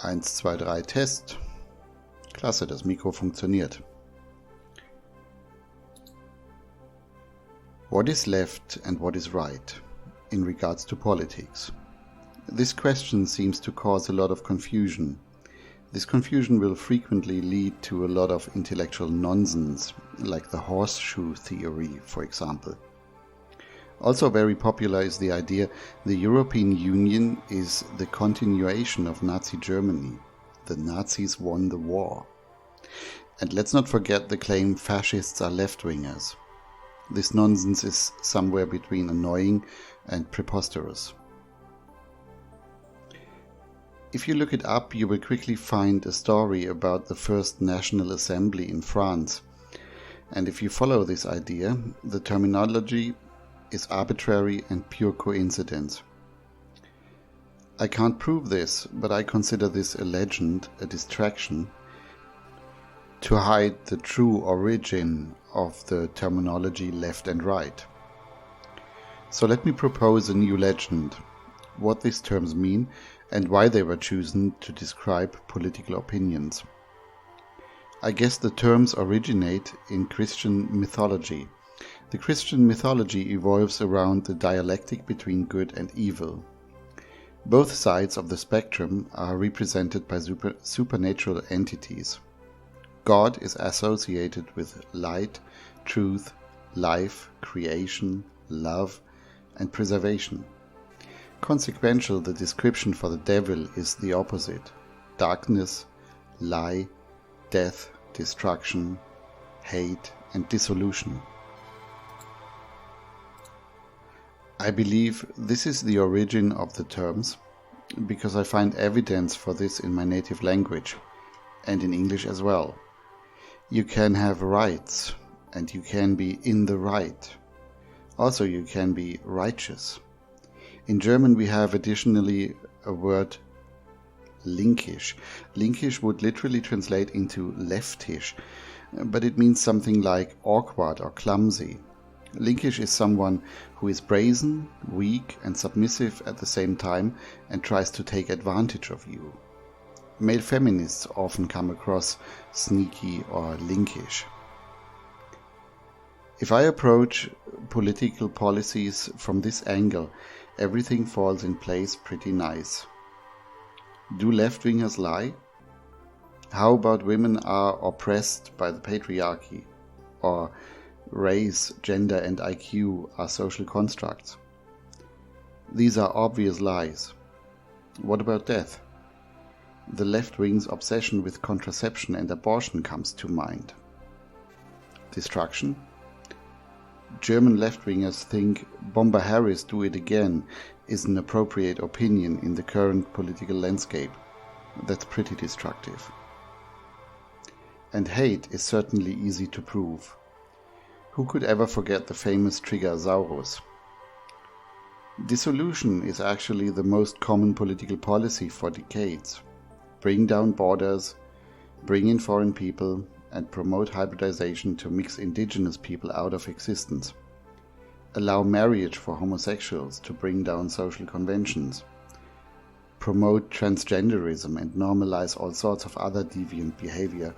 1, 2, 3 Test. Klasse, das Mikro funktioniert. What is left and what is right in regards to politics? This question seems to cause a lot of confusion. This confusion will frequently lead to a lot of intellectual nonsense, like the horseshoe theory, for example. Also very popular is the idea the European Union is the continuation of Nazi Germany. The Nazis won the war. And let's not forget the claim fascists are left-wingers. This nonsense is somewhere between annoying and preposterous. If you look it up, you will quickly find a story about the first National Assembly in France. And if you follow this idea, the terminology is arbitrary and pure coincidence. I can't prove this, but I consider this a legend, a distraction, to hide the true origin of the terminology left and right. So let me propose a new legend, what these terms mean and why they were chosen to describe political opinions. I guess the terms originate in Christian mythology. The Christian mythology evolves around the dialectic between good and evil. Both sides of the spectrum are represented by supernatural entities. God is associated with light, truth, life, creation, love, and preservation. Consequential, the description for the devil is the opposite: darkness, lie, death, destruction, hate, and dissolution. I believe this is the origin of the terms because I find evidence for this in my native language and in English as well. You can have rights and you can be in the right. Also, you can be righteous. In German we have additionally a word linkisch. Linkisch would literally translate into leftisch, but it means something like awkward or clumsy. Linkish is someone who is brazen, weak and submissive at the same time and tries to take advantage of you. Male feminists often come across sneaky or linkish. If I approach political policies from this angle, everything falls in place pretty nice. Do left-wingers lie? How about women are oppressed by the patriarchy? Or race, gender and IQ are social constructs? These are obvious lies. What about death? The left wing's obsession with contraception and abortion comes to mind. Destruction? German left-wingers think Bomber Harris do it again is an appropriate opinion in the current political landscape. That's pretty destructive. And hate is certainly easy to prove. Who could ever forget the famous Triggersaurus? Dissolution is actually the most common political policy for decades. Bring down borders, bring in foreign people, and promote hybridization to mix indigenous people out of existence. Allow marriage for homosexuals to bring down social conventions. Promote transgenderism and normalize all sorts of other deviant behavior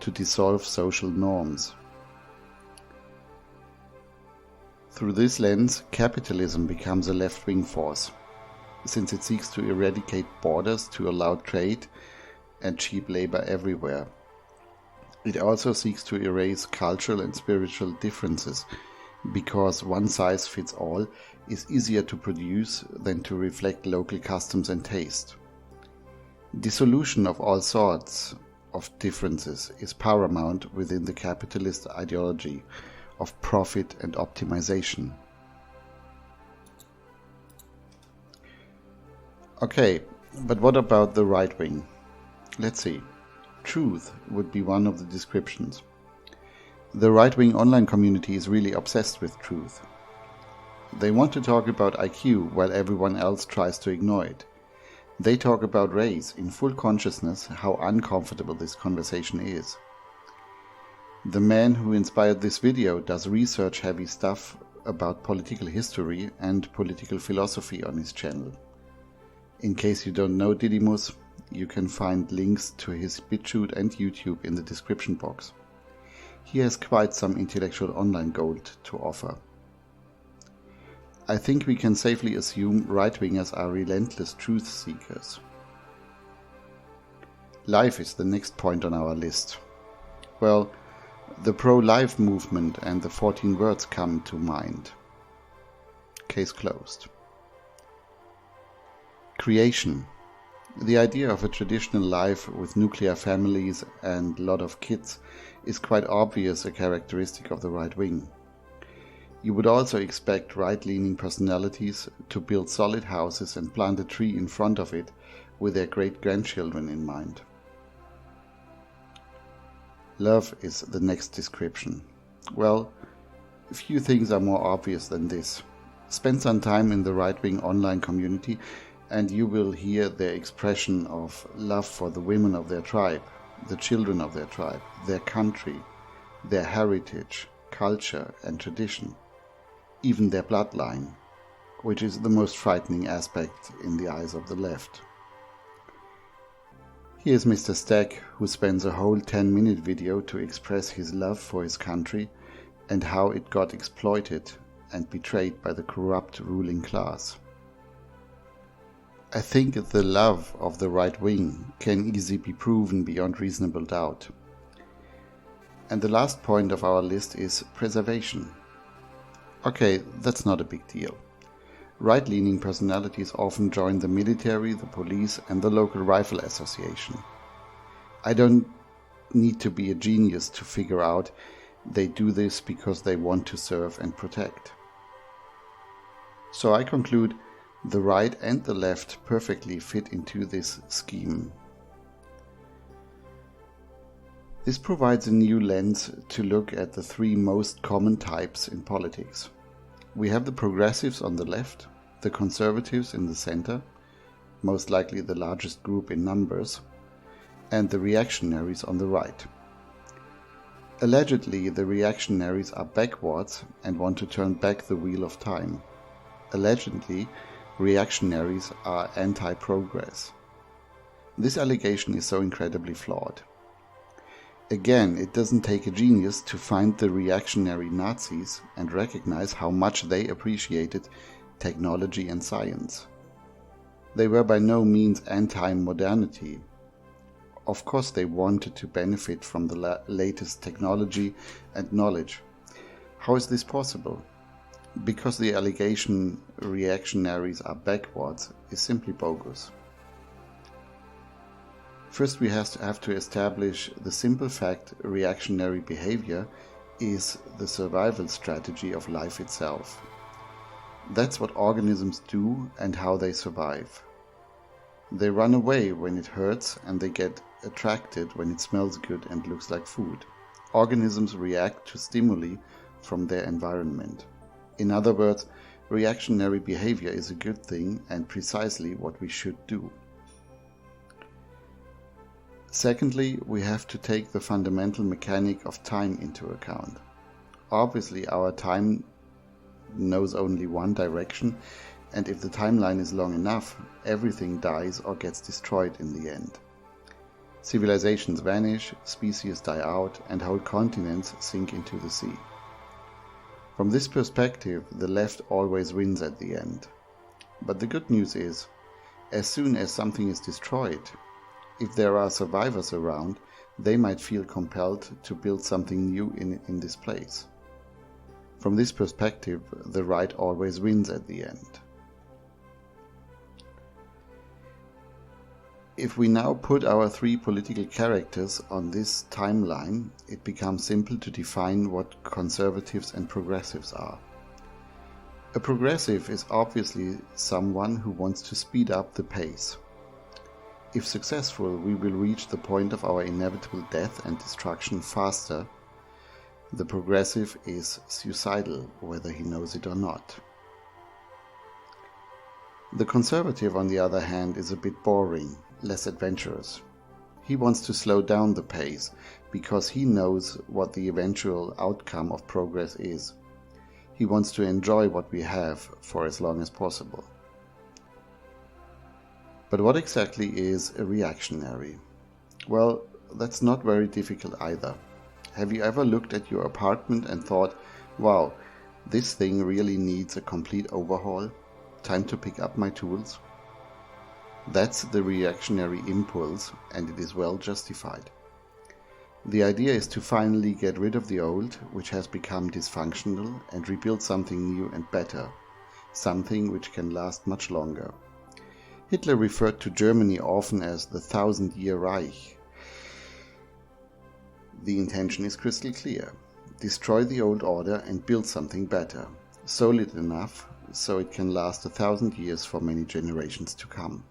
to dissolve social norms. Through this lens, capitalism becomes a left-wing force, since it seeks to eradicate borders to allow trade and cheap labor everywhere. It also seeks to erase cultural and spiritual differences, because one size fits all is easier to produce than to reflect local customs and taste. Dissolution of all sorts of differences is paramount within the capitalist ideology of profit and optimization. Okay, but what about the right wing? Let's see. Truth would be one of the descriptions. The right-wing online community is really obsessed with truth. They want to talk about IQ while everyone else tries to ignore it. They talk about race in full consciousness how uncomfortable this conversation is. The man who inspired this video does research-heavy stuff about political history and political philosophy on his channel. In case you don't know Didymus, you can find links to his Bitchute and YouTube in the description box. He has quite some intellectual online gold to offer. I think we can safely assume right-wingers are relentless truth seekers. Life is the next point on our list. Well, the pro-life movement and the 14 words come to mind. Case closed. Creation. The idea of a traditional life with nuclear families and a lot of kids is quite obvious a characteristic of the right wing. You would also expect right-leaning personalities to build solid houses and plant a tree in front of it with their great-grandchildren in mind. Love is the next description. Well, few things are more obvious than this. Spend some time in the right-wing online community and you will hear their expression of love for the women of their tribe, the children of their tribe, their country, their heritage, culture and tradition, even their bloodline, which is the most frightening aspect in the eyes of the left. Here's Mr. Stack, who spends a whole 10-minute video to express his love for his country and how it got exploited and betrayed by the corrupt ruling class. I think the love of the right wing can easily be proven beyond reasonable doubt. And the last point of our list is preservation. Okay, that's not a big deal. Right-leaning personalities often join the military, the police and the local rifle association. I don't need to be a genius to figure out they do this because they want to serve and protect. So I conclude the right and the left perfectly fit into this scheme. This provides a new lens to look at the three most common types in politics. We have the progressives on the left, the conservatives in the center, most likely the largest group in numbers, and the reactionaries on the right. Allegedly, the reactionaries are backwards and want to turn back the wheel of time. Allegedly, reactionaries are anti-progress. This allegation is so incredibly flawed. Again, it doesn't take a genius to find the reactionary Nazis and recognize how much they appreciated technology and science. They were by no means anti-modernity. Of course they wanted to benefit from the latest technology and knowledge. How is this possible? Because the allegation reactionaries are backwards is simply bogus. First we have to establish the simple fact reactionary behavior is the survival strategy of life itself. That's what organisms do and how they survive. They run away when it hurts and they get attracted when it smells good and looks like food. Organisms react to stimuli from their environment. In other words, reactionary behavior is a good thing and precisely what we should do. Secondly, we have to take the fundamental mechanic of time into account. Obviously, our time knows only one direction, and if the timeline is long enough, everything dies or gets destroyed in the end. Civilizations vanish, species die out, and whole continents sink into the sea. From this perspective, the left always wins at the end. But the good news is, as soon as something is destroyed, if there are survivors around, they might feel compelled to build something new in this place. From this perspective, the right always wins at the end. If we now put our three political characters on this timeline, it becomes simple to define what conservatives and progressives are. A progressive is obviously someone who wants to speed up the pace. If successful, we will reach the point of our inevitable death and destruction faster. The progressive is suicidal, whether he knows it or not. The conservative, on the other hand, is a bit boring, less adventurous. He wants to slow down the pace because he knows what the eventual outcome of progress is. He wants to enjoy what we have for as long as possible. But what exactly is a reactionary? Well, that's not very difficult either. Have you ever looked at your apartment and thought, wow, this thing really needs a complete overhaul? Time to pick up my tools? That's the reactionary impulse, and it is well justified. The idea is to finally get rid of the old, which has become dysfunctional, and rebuild something new and better, something which can last much longer. Hitler referred to Germany often as the 1,000-year Reich. The intention is crystal clear. Destroy the old order and build something better, solid enough so it can last 1,000 years for many generations to come.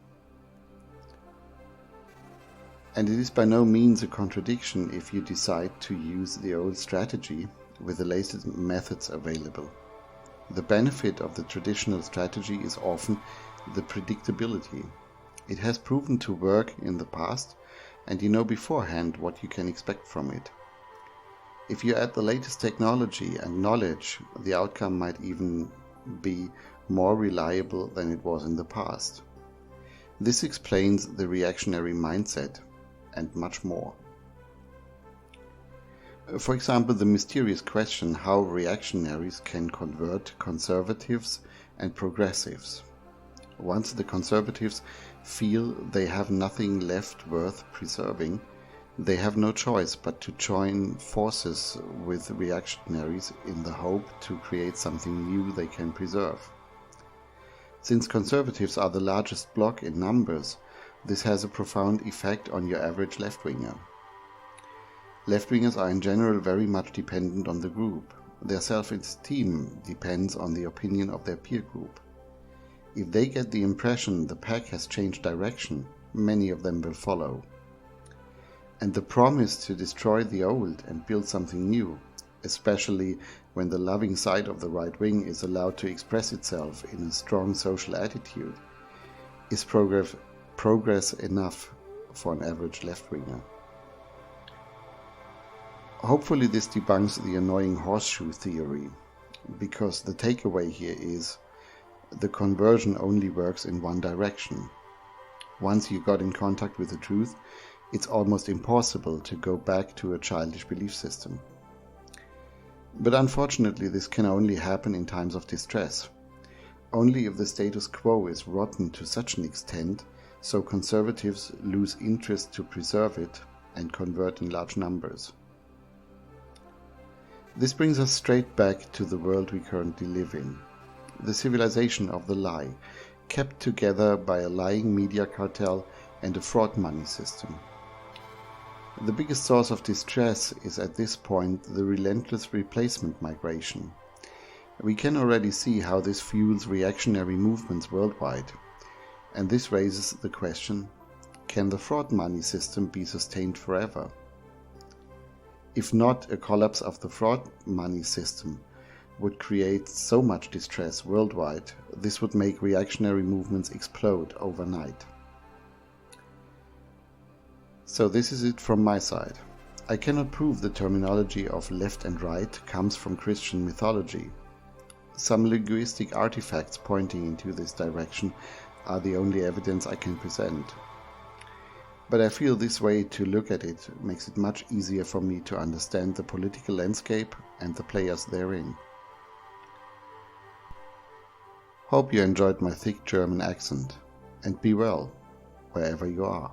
And it is by no means a contradiction if you decide to use the old strategy with the latest methods available. The benefit of the traditional strategy is often the predictability. It has proven to work in the past, and you know beforehand what you can expect from it. If you add the latest technology and knowledge, the outcome might even be more reliable than it was in the past. This explains the reactionary mindset and much more. For example, the mysterious question how reactionaries can convert conservatives and progressives. Once the conservatives feel they have nothing left worth preserving, they have no choice but to join forces with reactionaries in the hope to create something new they can preserve. Since conservatives are the largest bloc in numbers, this has a profound effect on your average left-winger. Left-wingers are in general very much dependent on the group. Their self-esteem depends on the opinion of their peer group. If they get the impression the pack has changed direction, many of them will follow. And the promise to destroy the old and build something new, especially when the loving side of the right wing is allowed to express itself in a strong social attitude, is progress enough for an average left-winger. Hopefully this debunks the annoying horseshoe theory, because the takeaway here is the conversion only works in one direction. Once you got in contact with the truth, it's almost impossible to go back to a childish belief system. But unfortunately, this can only happen in times of distress. Only if the status quo is rotten to such an extent, so conservatives lose interest to preserve it and convert in large numbers. This brings us straight back to the world we currently live in. The civilization of the lie, kept together by a lying media cartel and a fraud money system. The biggest source of distress is at this point the relentless replacement migration. We can already see how this fuels reactionary movements worldwide. And this raises the question, can the fraud money system be sustained forever? If not, a collapse of the fraud money system would create so much distress worldwide, this would make reactionary movements explode overnight. So this is it from my side. I cannot prove the terminology of left and right comes from Christian mythology. Some linguistic artifacts pointing into this direction are the only evidence I can present. But I feel this way to look at it makes it much easier for me to understand the political landscape and the players therein. Hope you enjoyed my thick German accent, and be well, wherever you are.